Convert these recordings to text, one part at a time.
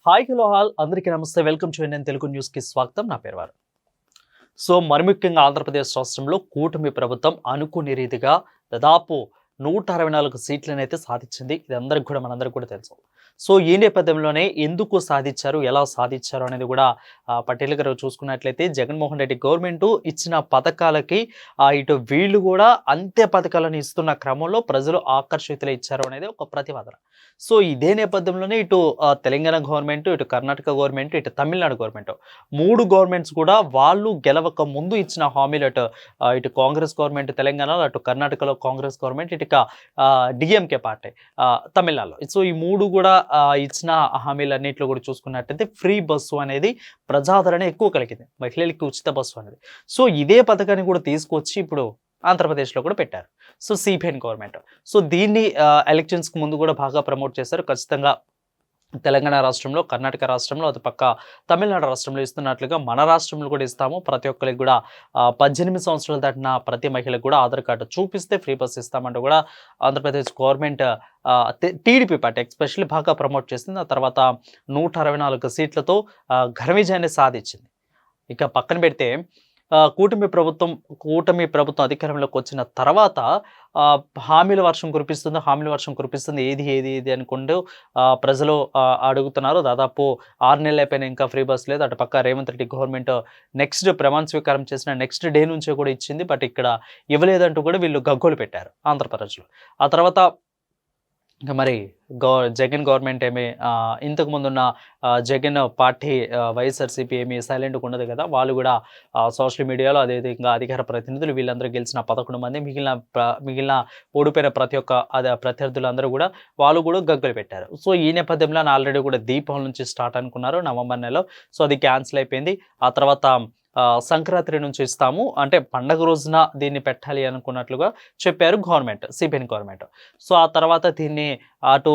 Hi hello all అందరికీ నమస్తే. Welcome to NN Telugu న్యూస్కి స్వాగతం. నా పేరు వారు. మరి ముఖ్యంగా ఆంధ్రప్రదేశ్ రాష్ట్రంలో కూటమి ప్రభుత్వం అనుకునే రీతిగా దాదాపు 164 సీట్లనైతే సాధించింది. ఇది మనందరికి కూడా తెలుసు. ఈ నేపథ్యంలోనే ఎందుకు సాధించారు, ఎలా సాధించారు అనేది కూడా పర్టికులర్‌గా చూసుకున్నట్లయితే జగన్మోహన్ రెడ్డి గవర్నమెంట్ ఇచ్చిన పథకాలకి ఇటు వీళ్ళు కూడా అంతే పథకాలను ఇస్తున్న క్రమంలో ప్రజలు ఆకర్షితులై ఇచ్చారు అనేది ఒక ప్రతిపాదన. ఇదే నేపథ్యంలోనే ఇటు తెలంగాణ గవర్నమెంట్, ఇటు కర్ణాటక గవర్నమెంట్, ఇటు తమిళనాడు గవర్నమెంట్ 3 గవర్నమెంట్స్ కూడా వాళ్ళు గెలవక ముందు ఇచ్చిన హామీలు ఇటు కాంగ్రెస్ గవర్నమెంట్ తెలంగాణలో, అటు కర్ణాటకలో కాంగ్రెస్ గవర్నమెంట్, ఇటుక డిఎంకే పార్టీ తమిళనాడులో. ఈ 3 కూడా ఇచ్చిన హామీలన్నింటిలో కూడా చూసుకున్నట్టయితే ఫ్రీ బస్సు అనేది ప్రజాదరణ ఎక్కువ కలిగింది. మహిళలకి ఉచిత బస్సు అనేది. ఇదే పథకాన్ని కూడా తీసుకొచ్చి ఇప్పుడు ఆంధ్రప్రదేశ్లో కూడా పెట్టారు. CPN government. దీన్ని ఎలక్షన్స్కి ముందు కూడా బాగా ప్రమోట్ చేశారు. ఖచ్చితంగా తెలంగాణ రాష్ట్రంలో, కర్ణాటక రాష్ట్రంలో, అది పక్క తమిళనాడు రాష్ట్రంలో ఇస్తున్నట్లుగా మన రాష్ట్రంలో కూడా ఇస్తాము. ప్రతి ఒక్కరికి కూడా 18 సంవత్సరాలు దాటిన ప్రతి మహిళకు కూడా ఆధార్ కార్డు చూపిస్తే ఫ్రీ బస్ ఇస్తామంటూ కూడా Andhra Pradesh government TDP party especially బాగా ప్రమోట్ చేసింది. ఆ తర్వాత 164 సీట్లతో ఘన విజయాన్ని సాధించింది. ఇక పక్కన పెడితే కూటమి ప్రభుత్వం అధికారంలోకి వచ్చిన తర్వాత హామీల వర్షం కురిపిస్తుంది ఏది అనుకుంటూ ప్రజలు అడుగుతున్నారు. దాదాపు 6 నెలలు అయిపోయినా ఇంకా ఫ్రీ బస్ లేదు. అటు పక్క రేవంత్ రెడ్డి గవర్నమెంట్ నెక్స్ట్ ప్రమాణ స్వీకారం చేసిన నెక్స్ట్ డే నుంచే కూడా ఇచ్చింది. బట్ ఇక్కడ ఇవ్వలేదంటూ కూడా వీళ్ళు గగ్గోలు పెట్టారు ఆంధ్రప్రదేశ్లో. ఆ తర్వాత ఇంకా మరి జగన్ గవర్నమెంట్ ఏమి ఇంతకు ముందున్న జగన్ పార్టీ వైఎస్ఆర్సీపీ ఏమి సైలెంట్గా ఉండదు కదా. వాళ్ళు కూడా సోషల్ మీడియాలో అదేవిధంగా అధికార ప్రతినిధులు వీళ్ళందరూ గెలిచిన 11 మంది మిగిలిన ఓడిపోయిన ప్రతి ఒక్క ప్రత్యర్థులందరూ కూడా వాళ్ళు కూడా గగ్గలు పెట్టారు. ఈ నేపథ్యంలో ఆల్రెడీ కూడా దీపావళి నుంచి స్టార్ట్ అనుకున్నారు నవంబర్ నెలలో. అది క్యాన్సిల్ అయిపోయింది. ఆ తర్వాత సంక్రాంతి నుంచి ఇస్తాము అంటే పండగ రోజున దీన్ని పెట్టాలి అనుకున్నట్లుగా చెప్పారు గవర్నమెంట్, సిపిఎన్ గవర్నమెంట్. ఆ తర్వాత దీన్ని అటు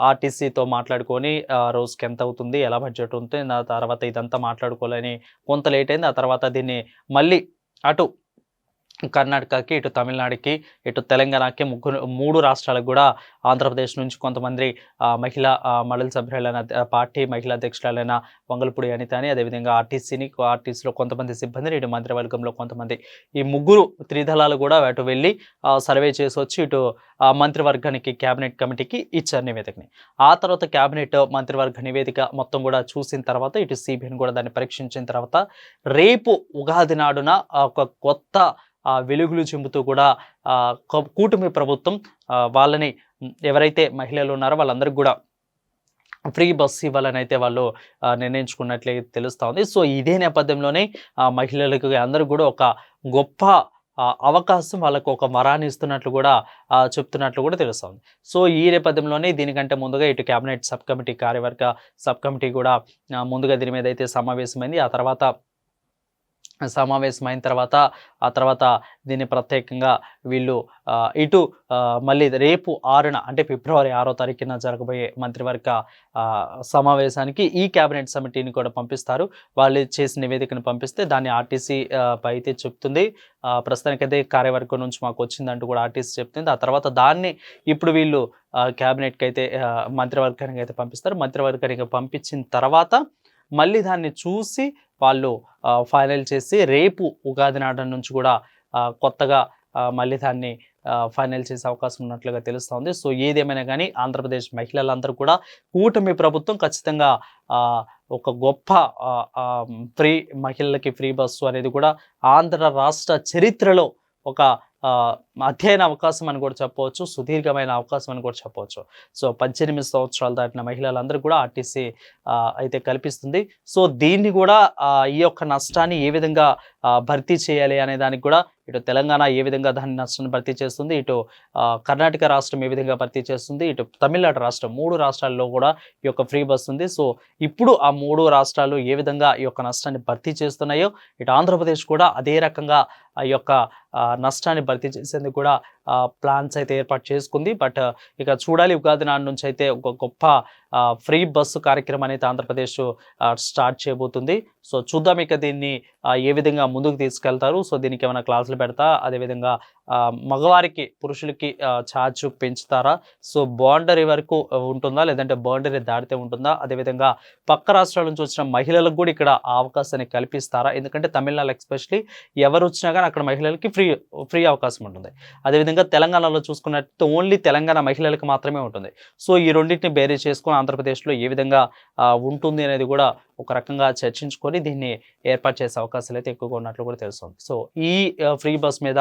ఆర్టీసీతో మాట్లాడుకొని రోజుకి ఎంత అవుతుంది, ఎలా బడ్జెట్ ఉంటుంది, ఆ తర్వాత ఇదంతా మాట్లాడుకోవాలని కొంత లేట్ అయింది. ఆ తర్వాత దీన్ని మళ్ళీ అటు కర్ణాటకకి, ఇటు తమిళనాడుకి, ఇటు తెలంగాణకి 3 రాష్ట్రాలకు కూడా ఆంధ్రప్రదేశ్ నుంచి కొంతమంది మహిళా మండలి సభ్యులైన పార్టీ మహిళా అధ్యక్షురాలైన వంగలపూడి అనిత అని, అదేవిధంగా ఆర్టీసీలో కొంతమంది సిబ్బందిని, ఇటు మంత్రివర్గంలో కొంతమంది, ఈ 3 త్రిదళాలు కూడా అటు వెళ్ళి సర్వే చేసి వచ్చి ఇటు మంత్రివర్గానికి క్యాబినెట్ కమిటీకి ఇచ్చారు నివేదికని. ఆ తర్వాత క్యాబినెట్ మంత్రివర్గ నివేదిక మొత్తం కూడా చూసిన తర్వాత ఇటు సిబిఎన్ కూడా దాన్ని పరీక్షించిన తర్వాత రేపు ఉగాది నాడున ఒక కొత్త వెలుగులు చెంపుతూ కూడా కూటమి ప్రభుత్వం వాళ్ళని ఎవరైతే మహిళలు ఉన్నారో వాళ్ళందరికీ కూడా ఫ్రీ బస్సు ఇవ్వాలని అయితే వాళ్ళు నిర్ణయించుకున్నట్లే తెలుస్తూ ఉంది. ఇదే నేపథ్యంలోనే మహిళలకు అందరూ కూడా ఒక గొప్ప అవకాశం, వాళ్ళకు ఒక వరాన్ని ఇస్తున్నట్లు కూడా చెప్తున్నట్లు కూడా తెలుస్తుంది. ఈ నేపథ్యంలోనే దీనికంటే ముందుగా ఇటు క్యాబినెట్ సబ్ కమిటీ, కార్యవర్గ సబ్ కమిటీ కూడా ముందుగా దీని మీద అయితే సమావేశమైంది. ఆ తర్వాత దీన్ని ప్రత్యేకంగా వీళ్ళు ఇటు మళ్ళీ రేపు 6న అంటే ఫిబ్రవరి 6వ తారీఖున జరగబోయే మంత్రివర్గ సమావేశానికి ఈ క్యాబినెట్ కమిటీని కూడా పంపిస్తారు. వాళ్ళు చేసిన నివేదికను పంపిస్తే దాన్ని ఆర్టీసీ పై అయితే చెప్తుంది. ప్రస్తుతానికైతే కార్యవర్గం నుంచి మాకు వచ్చిందంటూ కూడా ఆర్టీసీ చెప్తుంది. ఆ తర్వాత దాన్ని ఇప్పుడు వీళ్ళు క్యాబినెట్కి అయితే మంత్రివర్గానికి అయితే పంపిస్తారు. మంత్రివర్గానికి పంపించిన తర్వాత మళ్ళీ దాన్ని చూసి వాళ్ళు ఫైనల్ చేసి రేపు ఉగాది నాడు నుంచి కూడా కొత్తగా మళ్ళీ దాన్ని ఫైనల్ చేసే అవకాశం ఉన్నట్లుగా తెలుస్తోంది. ఏదేమైనా కానీ ఆంధ్రప్రదేశ్ మహిళలందరూ కూడా కూటమి ప్రభుత్వం ఖచ్చితంగా ఒక గొప్ప మహిళలకి ఫ్రీ బస్సు అనేది కూడా ఆంధ్ర రాష్ట్ర చరిత్రలో ఒక అధ్యయన అవకాశం అని కూడా చెప్పవచ్చు, సుదీర్ఘమైన అవకాశం అని కూడా చెప్పవచ్చు. 18 సంవత్సరాలు దాటిన మహిళలందరూ కూడా ఆర్టీసీ అయితే కల్పిస్తుంది. దీన్ని కూడా ఈ యొక్క నష్టాన్ని ఏ విధంగా భర్తీ చేయాలి అనే దానికి కూడా ఇటు తెలంగాణ ఏ విధంగా దాని నష్టాన్ని భర్తీ చేస్తుంది, ఇటు కర్ణాటక రాష్ట్రం ఏ విధంగా భర్తీ చేస్తుంది, ఇటు తమిళనాడు రాష్ట్రం 3 రాష్ట్రాల్లో కూడా ఈ యొక్క ఫ్రీ బస్ ఉంది. ఇప్పుడు ఆ 3 రాష్ట్రాలు ఏ విధంగా ఈ యొక్క నష్టాన్ని భర్తీ చేస్తున్నాయో ఇటు ఆంధ్రప్రదేశ్ కూడా అదే రకంగా ఈ యొక్క నష్టాన్ని భర్తీ చేసేందుకు కూడా ప్లాన్స్ అయితే ఏర్పాటు చేసుకుంది. బట్ ఇక చూడాలి, ఉగాది నాడు నుంచి అయితే ఒక గొప్ప ఫ్రీ బస్సు కార్యక్రమం అయితే ఆంధ్రప్రదేశ్ స్టార్ట్ చేయబోతుంది. చూద్దాం ఇక దీన్ని ఏ విధంగా ముందుకు తీసుకెళ్తారు. సో దీనికి ఏమైనా క్లాసులు పెడతా, అదేవిధంగా మగవారికి పురుషులకి ఛార్జ్ పెంచుతారా? సో బౌండరీ వరకు ఉంటుందా, లేదంటే బౌండరీ దాటితే ఉంటుందా? అదేవిధంగా పక్క రాష్ట్రాల నుంచి వచ్చిన మహిళలకు కూడా ఇక్కడ ఆ అవకాశాన్ని కల్పిస్తారా? ఎందుకంటే తమిళనాడు ఎస్పెషల్లీ ఎవరు వచ్చినా కానీ అక్కడ మహిళలకి ఫ్రీ అవకాశం ఉంటుంది. అదేవిధంగా తెలంగాణలో చూసుకున్నట్టు ఓన్లీ తెలంగాణ మహిళలకు మాత్రమే ఉంటుంది. సో ఈ రెండింటిని బేరీ చేసుకొని ఆంధ్రప్రదేశ్లో ఏ విధంగా ఉంటుంది అనేది కూడా ఒక రకంగా చర్చించుకొని దీన్ని ఏర్పాటు చేసే అవకాశాలు అయితే ఎక్కువగా ఉన్నట్లు కూడా తెలుస్తుంది. సో ఈ ఫ్రీ బస్ మీద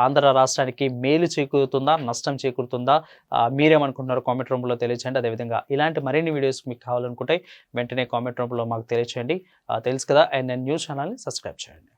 ఆంధ్ర రాష్ట్రానికి మేలు చేకూరుతుందా, నష్టం చేకూరుతుందా? మీరేమనుకుంటున్నారో కామెంట్ రూమ్లో తెలియచేయండి. అదేవిధంగా ఇలాంటి మరిన్ని వీడియోస్ మీకు కావాలనుకుంటే వెంటనే కామెంట్ రూమ్లో మాకు తెలియచేయండి. తెలుసు కదా, అండ్ న్యూస్ ఛానల్ని సబ్స్క్రైబ్ చేయండి.